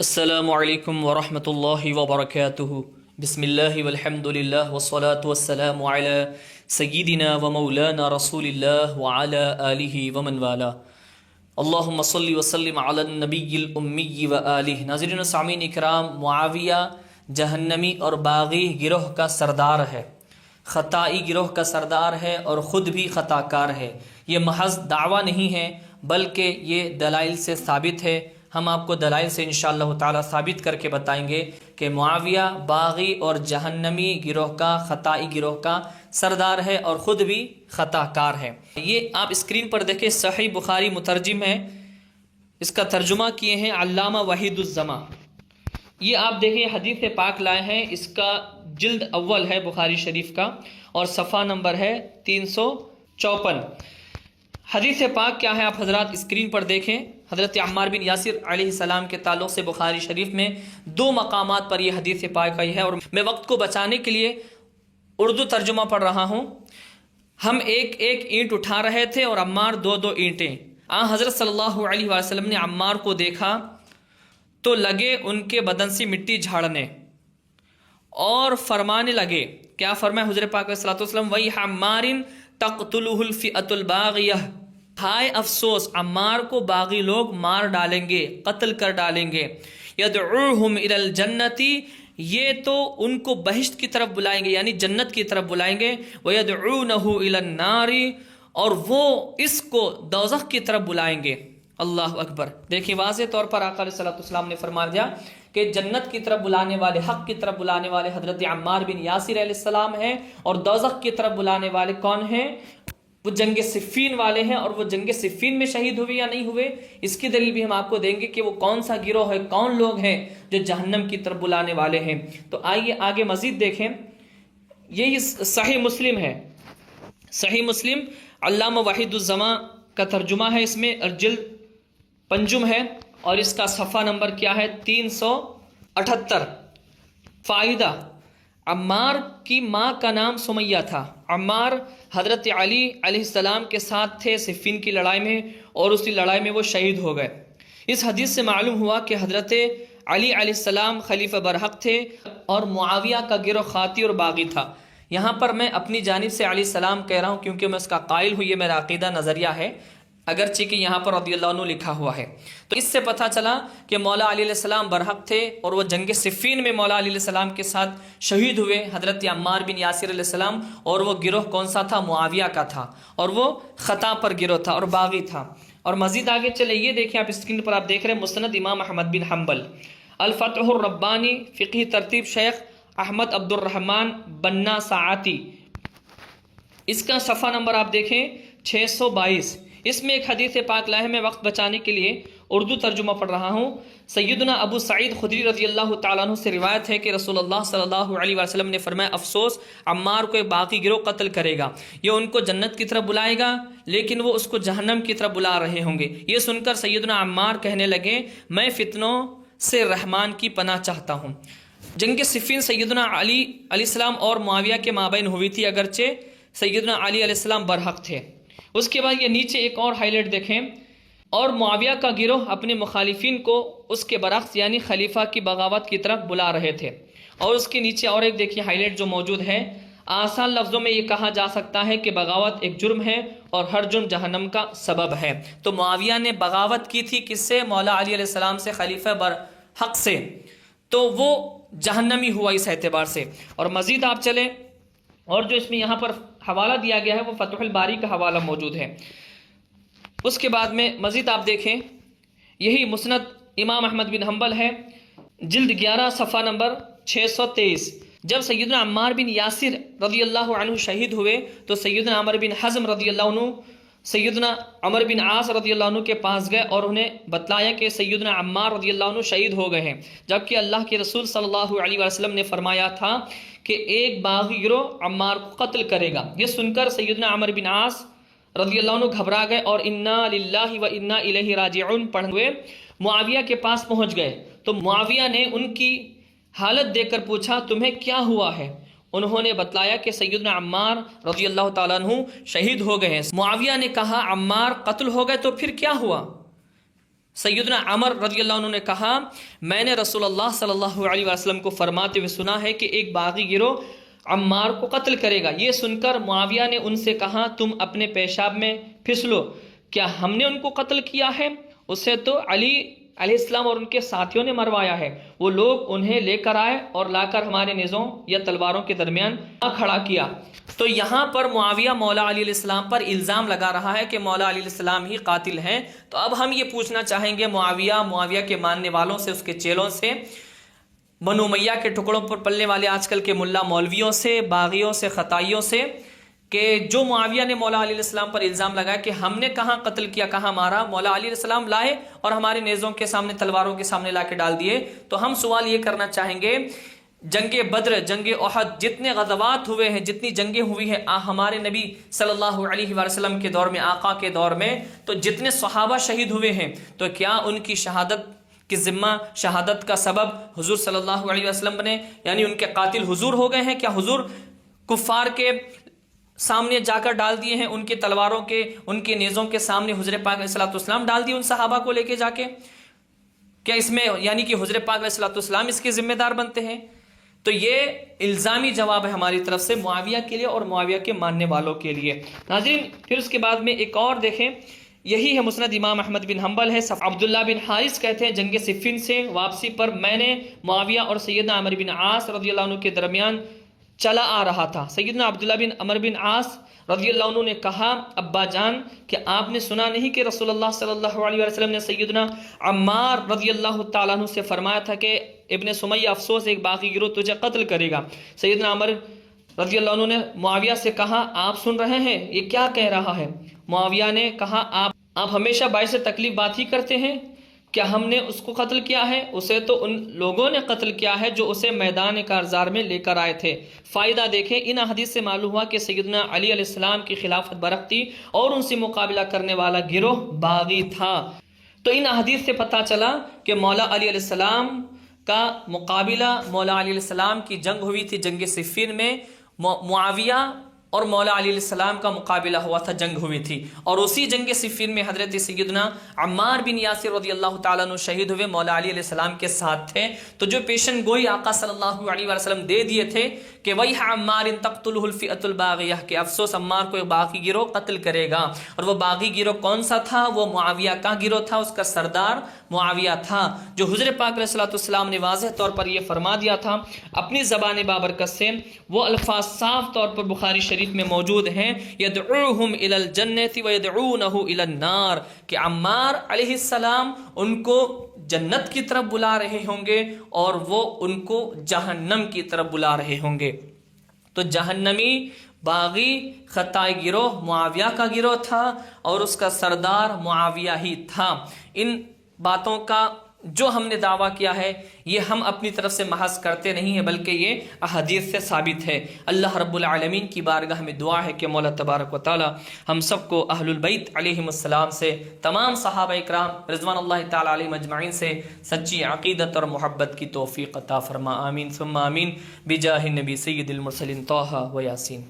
السلام علیکم ورحمۃ اللہ وبرکاتہ۔ بسم اللہ والحمد للہ والصلاة والسلام علی سیدنا و مولانا رسول اللہ وعلی آلہ ومن والا۔ اللہم صلی وسلم علی النبی الامی و آلہ۔ ناظرین و سامعین اکرام، معاویہ جہنمی اور باغی گروہ کا سردار ہے، خطائی گروہ کا سردار ہے اور خود بھی خطا کار ہے۔ یہ محض دعویٰ نہیں ہے بلکہ یہ دلائل سے ثابت ہے۔ ہم آپ کو دلائل سے انشاءاللہ تعالی ثابت کر کے بتائیں گے کہ معاویہ باغی اور جہنمی گروہ کا، خطائی گروہ کا سردار ہے اور خود بھی خطا کار ہے۔ یہ آپ اسکرین پر دیکھیں، صحیح بخاری مترجم ہے، اس کا ترجمہ کیے ہیں علامہ وحید الزماں۔ یہ آپ دیکھیں حدیث پاک لائے ہیں، اس کا جلد اول ہے بخاری شریف کا اور صفحہ نمبر ہے 354۔ حدیث پاک کیا ہے آپ حضرات اسکرین پر دیکھیں۔ حضرت عمار بن یاسر علیہ السلام کے تعلق سے بخاری شریف میں دو مقامات پر یہ حدیث پاک آئی ہے، اور میں وقت کو بچانے کے لیے اردو ترجمہ پڑھ رہا ہوں۔ ہم ایک ایک اینٹ اٹھا رہے تھے اور عمار دو دو اینٹیں۔ حضرت صلی اللہ علیہ وسلم نے عمار کو دیکھا تو لگے ان کے بدن سے مٹی جھاڑنے اور فرمانے لگے، کیا فرمائے حضور پاک علیہ الصلوۃ والسلام، وَيْحَ عَمَّارٍ تَقْتُلُهُ الْفِئَةُ الْبَاغِيَةُ، ہائے افسوس عمار کو باغی لوگ مار ڈالیں گے، قتل کر ڈالیں گے۔ یدعوہم الی الجنت، یہ تو ان کو بہشت کی طرف بلائیں گے، یعنی جنت کی طرف بلائیں گے۔ ویدعونہ الی النار، اور وہ اس کو دوزخ کی طرف بلائیں گے۔ اللہ اکبر۔ دیکھیں واضح طور پر آقا علیہ الصلوۃ والسلام نے فرما دیا کہ جنت کی طرف بلانے والے، حق کی طرف بلانے والے حضرت عمار بن یاسر علیہ السلام ہیں، اور دوزخ کی طرف بلانے والے کون ہیں؟ وہ جنگ صفین والے ہیں۔ اور وہ جنگ صفین میں شہید ہوئے یا نہیں ہوئے، اس کی دلیل بھی ہم آپ کو دیں گے کہ وہ کون سا گروہ ہے، کون لوگ ہیں جو جہنم کی طرف بلانے والے ہیں۔ تو آئیے آگے مزید دیکھیں۔ یہی صحیح مسلم ہے، صحیح مسلم علامہ وحید الزماں کا ترجمہ ہے، اس میں جلد پنجم ہے اور اس کا صفحہ نمبر کیا ہے 378۔ فائدہ، عمار کی ماں کا نام سمیہ تھا۔ عمار حضرت علی علیہ السلام کے ساتھ تھے صفین کی لڑائی میں، اور اسی لڑائی میں وہ شہید ہو گئے۔ اس حدیث سے معلوم ہوا کہ حضرت علی علیہ السلام خلیفہ برحق تھے اور معاویہ کا گروہ خاطی اور باغی تھا۔ یہاں پر میں اپنی جانب سے علیہ السلام کہہ رہا ہوں کیونکہ میں اس کا قائل ہوں، یہ میرا عقیدہ نظریہ ہے، اگرچہ کہ یہاں پر رضی اللہ عنہ لکھا ہوا ہے۔ تو اس سے پتہ چلا کہ مولا علی علیہ السلام برحق تھے اور وہ جنگ صفین میں مولا علی علیہ السلام کے ساتھ شہید ہوئے، حضرت عمار بن یاسر علیہ السلام، اور وہ گروہ کون سا تھا؟ معاویہ کا تھا، اور وہ خطا پر گروہ تھا اور باغی تھا۔ اور مزید آگے چلے، یہ دیکھیں آپ اسکرین پر آپ دیکھ رہے ہیں مسند امام احمد بن حنبل، الفتح الربانی، فقہی ترتیب شیخ احمد عبد الرحمن بنا ساعتی، اس کا صفحہ نمبر آپ دیکھیں 622۔ اس میں ایک حدیث پاک لائے ہیں، میں وقت بچانے کے لیے اردو ترجمہ پڑھ رہا ہوں۔ سیدنا ابو سعید خدری رضی اللہ تعالیٰ عنہ سے روایت ہے کہ رسول اللہ صلی اللہ علیہ وسلم نے فرمایا، افسوس عمار کو ایک باغی گروہ قتل کرے گا، یہ ان کو جنت کی طرف بلائے گا لیکن وہ اس کو جہنم کی طرف بلا رہے ہوں گے۔ یہ سن کر سیدنا عمار کہنے لگے، میں فتنوں سے رحمان کی پناہ چاہتا ہوں۔ جنگ صفین سیدنا علی علیہ السلام اور معاویہ کے مابین ہوئی تھی، اگرچہ سیدنا علی علیہ السلام برحق تھے۔ اس کے بعد یہ نیچے ایک اور ہائی لائٹ دیکھیں، اور معاویہ کا گروہ اپنے مخالفین کو اس کے برعکس یعنی خلیفہ کی بغاوت کی طرف بلا رہے تھے۔ اور اس کے نیچے اور ایک دیکھیے ہائی لائٹ جو موجود ہے، آسان لفظوں میں یہ کہا جا سکتا ہے کہ بغاوت ایک جرم ہے اور ہر جرم جہنم کا سبب ہے۔ تو معاویہ نے بغاوت کی تھی کس سے؟ مولا علی علیہ السلام سے، خلیفہ برحق سے، تو وہ جہنمی ہوا اس اعتبار سے۔ اور مزید آپ چلیں، اور جو اس میں یہاں پر حوالہ دیا گیا ہے وہ فتح الباری کا حوالہ موجود ہے۔ اس کے بعد میں مزید آپ دیکھیں، یہی مسند امام احمد بن حنبل ہے، جلد 11 صفحہ نمبر 623۔ جب سیدنا عمار بن یاسر رضی اللہ عنہ شہید ہوئے تو سیدنا عمر بن حزم رضی اللہ عنہ سیدنا عمر بن عاص رضی اللہ عنہ کے پاس گئے اور انہیں بتلایا کہ سیدنا عمار رضی اللہ عنہ شہید ہو گئے ہیں، جبکہ اللہ کے رسول صلی اللہ علیہ وسلم نے فرمایا تھا کہ ایک باغی گروہ عمار کو قتل کرے گا۔ یہ سن کر سیدنا عمر بن عاص رضی اللہ عنہ گھبرا گئے اور انا للہ و انا الیہ راجعون پڑھتے ہوئے معاویہ کے پاس پہنچ گئے۔ تو معاویہ نے ان کی حالت دیکھ کر پوچھا، تمہیں کیا ہوا ہے؟ انہوں نے بتلایا کہ سیدنا عمار رضی اللہ تعالیٰ عنہ شہید ہو گئے ہیں۔ معاویہ نے کہا، عمار قتل ہو گئے تو پھر کیا ہوا؟ سیدنا عمر رضی اللہ عنہ نے کہا میں نے رسول اللہ صلی اللہ علیہ وسلم کو فرماتے ہوئے سنا ہے کہ ایک باغی گروہ عمار کو قتل کرے گا۔ یہ سن کر معاویہ نے ان سے کہا تم اپنے پیشاب میں پھسلو، کیا ہم نے ان کو قتل کیا ہے؟ اسے تو علی علیہ السلام اور ان کے ساتھیوں نے مروایا ہے۔ وہ لوگ انہیں لے کر آئے اور لا کر ہمارے نیزوں یا تلواروں کے درمیان کھڑا کیا۔ تو یہاں پر معاویہ مولا علی علیہ السلام پر الزام لگا رہا ہے کہ مولا علی علیہ السلام ہی قاتل ہیں۔ تو اب ہم یہ پوچھنا چاہیں گے معاویہ کے ماننے والوں سے، اس کے چیلوں سے، بنو امیہ کے ٹکڑوں پر پلنے والے آج کل کے ملا مولویوں سے، باغیوں سے، خطائیوں سے، کہ جو معاویہ نے مولا علی علیہ السلام پر الزام لگایا کہ ہم نے کہاں قتل کیا، کہاں مارا، مولا علی علیہ السلام لائے اور ہمارے نیزوں کے سامنے، تلواروں کے سامنے لا کے ڈال دیے۔ تو ہم سوال یہ کرنا چاہیں گے جنگ بدر، جنگ احد، جتنے غزوات ہوئے ہیں، جتنی جنگیں ہوئی ہیں ہمارے نبی صلی اللہ علیہ وسلم کے دور میں، آقا کے دور میں، تو جتنے صحابہ شہید ہوئے ہیں، تو کیا ان کی شہادت کی ذمہ، شہادت کا سبب حضور صلی اللہ علیہ وسلم بنے؟ یعنی ان کے قاتل حضور ہو گئے ہیں؟ کیا حضور کفار کے سامنے جا کر ڈال دیے ہیں، ان کے تلواروں کے، ان کے نیزوں کے سامنے حضور پاک علیہ الصلوۃ والسلام ڈال دیے ان صحابہ کو لے کے جا کے؟ کیا اس میں یعنی کہ حضور پاک علیہ الصلوۃ والسلام اس کے ذمہ دار بنتے ہیں؟ تو یہ الزامی جواب ہے ہماری طرف سے معاویہ کے لیے اور معاویہ کے ماننے والوں کے لیے۔ ناظرین پھر اس کے بعد میں ایک اور دیکھیں، یہی ہے مسند امام احمد بن حنبل ہے۔ عبداللہ بن حارث کہتے ہیں جنگ صفین سے واپسی پر میں نے معاویہ اور سیدنا عمر بن عاص رضی اللہ عنہ کے درمیان چلا آ رہا تھا۔ سیدنا عبداللہ بن عمر بن عاص رضی اللہ عنہ نے کہا ابا جان کہ آپ نے سنا نہیں کہ رسول اللہ صلی اللہ علیہ وسلم نے سیدنا عمار رضی اللہ تعالیٰ عنہ سے فرمایا تھا کہ ابن سمیہ افسوس ایک باغی گروہ تجھے قتل کرے گا۔ سیدنا عمر رضی اللہ عنہ نے معاویہ سے کہا آپ سن رہے ہیں یہ کیا کہہ رہا ہے؟ معاویہ نے کہا آپ ہمیشہ باعث تکلیف بات ہی کرتے ہیں، کیا ہم نے اس کو قتل کیا ہے؟ اسے تو ان لوگوں نے قتل کیا ہے جو اسے میدان کارزار میں لے کر آئے تھے۔ فائدہ دیکھیں، ان حدیث سے معلوم ہوا کہ سیدنا علی علیہ السلام کی خلافت برقتی اور ان سے مقابلہ کرنے والا گروہ باغی تھا۔ تو ان حدیث سے پتہ چلا کہ مولا علی علیہ السلام کا مقابلہ، مولا علی علیہ السلام کی جنگ ہوئی تھی جنگ صفین میں، معاویہ اور مولا علی علیہ السلام کا مقابلہ ہوا تھا، جنگ ہوئی تھی، اور اسی جنگ صفین میں حضرت سیدنا عمار بن یاسر رضی اللہ تعالیٰ عنہ شہید ہوئے، مولا علی علیہ السلام کے ساتھ تھے۔ تو جو پیشن گوئی آقا صلی اللہ علیہ وسلم دے دیے تھے کہ وَيْحَ عَمَّارٍ تَقْتُلُهُ الْفِئَةُ الْبَاغِيَةُ، کہ افسوس عمار کو ایک باغی گروہ قتل کرے گا، اور وہ باغی گروہ کون سا تھا؟ وہ معاویہ کا گروہ تھا، اس کا سردار معاویہ تھا، جو حضور پاک علیہ الصلوۃ والسلام نے واضح طور پر یہ فرما دیا تھا اپنی زبان بابرکت سے۔ وہ الفاظ صاف طور پر بخاری شریف میں موجود ہیں، یدعوہم الی الجنۃ ویدعونہ الی النار، کہ عمار علیہ السلام ان کو جنت کی طرف بلا رہے ہوں گے اور وہ ان کو جہنم کی طرف بلا رہے ہوں گے۔ تو جہنمی باغی خطائی گروہ معاویہ کا گروہ تھا اور اس کا سردار معاویہ ہی تھا۔ ان باتوں کا جو ہم نے دعویٰ کیا ہے یہ ہم اپنی طرف سے محض کرتے نہیں ہیں، بلکہ یہ احادیث سے ثابت ہے۔ اللہ رب العالمین کی بارگاہ میں دعا ہے کہ مولا تبارک و تعالی ہم سب کو اہل البیت علیہم السلام سے، تمام صحابہ اکرام رضوان اللہ تعالی علیہم اجمعین سے سچی عقیدت اور محبت کی توفیق عطا فرما، آمین ثم آمین، بجاہ نبی سید المرسلین طہ و یاسین۔